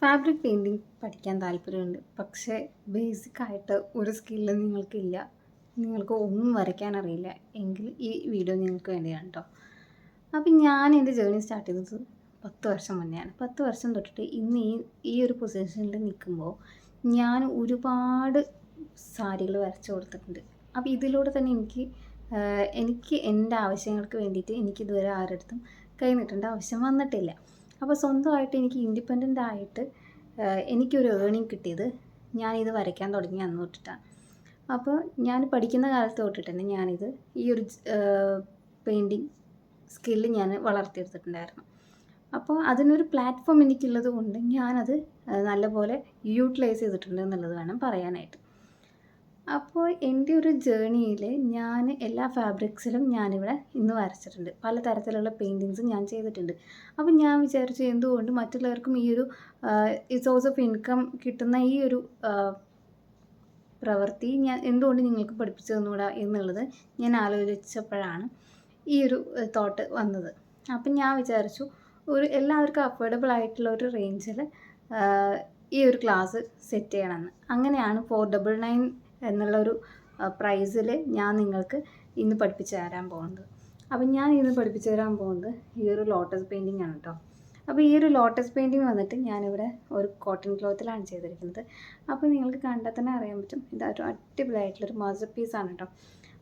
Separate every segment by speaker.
Speaker 1: Fabric painting പഠിക്കാൻ താല്പര്യമുണ്ട്. പക്ഷേ ബേസിക്കായിട്ട് ഒരു സ്കില്ലും നിങ്ങൾക്കില്ല, നിങ്ങൾക്ക് ഒന്നും വരയ്ക്കാൻ അറിയില്ല എങ്കിൽ ഈ വീഡിയോ നിങ്ങൾക്ക് വേണ്ടിയാണ് കേട്ടോ. അപ്പം ഞാൻ എൻ്റെ ജേർണി സ്റ്റാർട്ട് ചെയ്തത് 10 വർഷം മുന്നെയാണ്. 10 വർഷം തൊട്ടിട്ട് ഇന്ന് ഈ ഒരു പൊസിഷനിൽ നിൽക്കുമ്പോൾ ഞാൻ ഒരുപാട് സാരികൾ വരച്ചു കൊടുത്തിട്ടുണ്ട്. അപ്പോൾ ഇതിലൂടെ തന്നെ എനിക്ക് എൻ്റെ ആവശ്യങ്ങൾക്ക് വേണ്ടിയിട്ട് എനിക്കിതുവരെ ആരുടെ കൈ നീട്ടേണ്ട ആവശ്യം വന്നിട്ടില്ല. അപ്പോൾ സ്വന്തമായിട്ട് എനിക്ക് ഇൻഡിപെൻഡൻ്റ് ആയിട്ട് എനിക്കൊരു ഏർണിങ് കിട്ടിയത് ഞാനിത് വരയ്ക്കാൻ തുടങ്ങി അന്ന് തൊട്ടിട്ടാണ്. അപ്പോൾ ഞാൻ പഠിക്കുന്ന കാലത്ത് തൊട്ടിട്ട് തന്നെ ഞാനിത് ഈ ഒരു പെയിൻറ്റിങ് സ്കില്ല് ഞാൻ വളർത്തിയെടുത്തിട്ടുണ്ടായിരുന്നു. അപ്പോൾ അതിനൊരു പ്ലാറ്റ്ഫോം എനിക്കുള്ളത് കൊണ്ട് ഞാനത് നല്ലപോലെ യൂട്ടിലൈസ് ചെയ്തിട്ടുണ്ട് എന്നുള്ളത് വേണം പറയാനായിട്ട്. അപ്പോൾ എൻ്റെ ഒരു ജേർണിയിൽ ഞാൻ എല്ലാ ഫാബ്രിക്സിലും ഞാനിവിടെ ഇന്ന് വരച്ചിട്ടുണ്ട്. പല തരത്തിലുള്ള പെയിൻറ്റിങ്സും ഞാൻ ചെയ്തിട്ടുണ്ട്. അപ്പോൾ ഞാൻ വിചാരിച്ചു എന്തുകൊണ്ട് മറ്റുള്ളവർക്കും ഈ ഒരു സോഴ്സ് ഓഫ് ഇൻകം കിട്ടുന്ന ഈ ഒരു പ്രവൃത്തി ഞാൻ എന്തുകൊണ്ട് നിങ്ങൾക്ക് പഠിപ്പിച്ചു തന്നുകൂടാ എന്നുള്ളത് ഞാൻ ആലോചിച്ചപ്പോഴാണ് ഈ ഒരു തോട്ട് വന്നത്. അപ്പം ഞാൻ വിചാരിച്ചു എല്ലാവർക്കും അഫോർഡബിൾ ആയിട്ടുള്ള ഒരു റേഞ്ചിൽ ഈ ഒരു ക്ലാസ് സെറ്റ് ചെയ്യണമെന്ന്. അങ്ങനെയാണ് 499 എന്നുള്ളൊരു പ്രൈസിൽ ഞാൻ നിങ്ങൾക്ക് ഇന്ന് പഠിപ്പിച്ചു തരാൻ പോകുന്നത്. അപ്പം ഞാൻ ഇന്ന് പഠിപ്പിച്ചു തരാൻ പോകുന്നത് ഈ ഒരു ലോട്ടസ് പെയിൻറ്റിംഗ് ആണ് കേട്ടോ. അപ്പോൾ ഈ ഒരു ലോട്ടസ് പെയിൻറ്റിങ് വന്നിട്ട് ഞാനിവിടെ ഒരു കോട്ടൺ ക്ലോത്തിലാണ് ചെയ്തിരിക്കുന്നത്. അപ്പോൾ നിങ്ങൾക്ക് കണ്ടാൽ തന്നെ അറിയാൻ പറ്റും ഇതൊരു അടിപൊളിയായിട്ടുള്ളൊരു മാസ്റ്റർ പീസാണ് കേട്ടോ.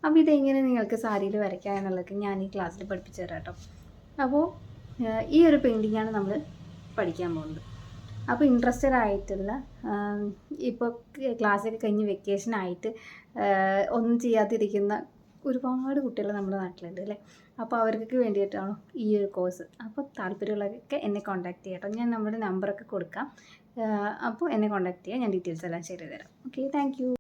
Speaker 1: അപ്പോൾ ഇതെങ്ങനെ നിങ്ങൾക്ക് സാരിയിൽ വരയ്ക്കുക എന്നുള്ളത് ഞാൻ ഈ ക്ലാസ്സിൽ പഠിപ്പിച്ചു തരാം കേട്ടോ. അപ്പോൾ ഈ ഒരു പെയിൻറ്റിങ്ങാണ് നമ്മൾ പഠിക്കാൻ പോകുന്നത്. അപ്പോൾ ഇൻട്രസ്റ്റഡ് ആയിട്ടുള്ള ഇപ്പോൾ ക്ലാസ്സൊക്കെ കഴിഞ്ഞ് വെക്കേഷനായിട്ട് ഒന്നും ചെയ്യാതിരിക്കുന്ന ഒരുപാട് കുട്ടികൾ നമ്മുടെ നാട്ടിലുണ്ട് അല്ലേ. അപ്പോൾ അവർക്കൊക്കെ വേണ്ടിയിട്ടാണ് ഈ ഒരു കോഴ്സ്. അപ്പോൾ താല്പര്യമുള്ളവരൊക്കെ എന്നെ കോൺടാക്ട് ചെയ്യാം കേട്ടോ. ഞാൻ നമ്മുടെ നമ്പറൊക്കെ കൊടുക്കാം. അപ്പോൾ എന്നെ കോൺടാക്ട് ചെയ്യാം, ഞാൻ ഡീറ്റെയിൽസ് എല്ലാം ഷെയർ ചെയ്ത് തരാം. Okay, thank you.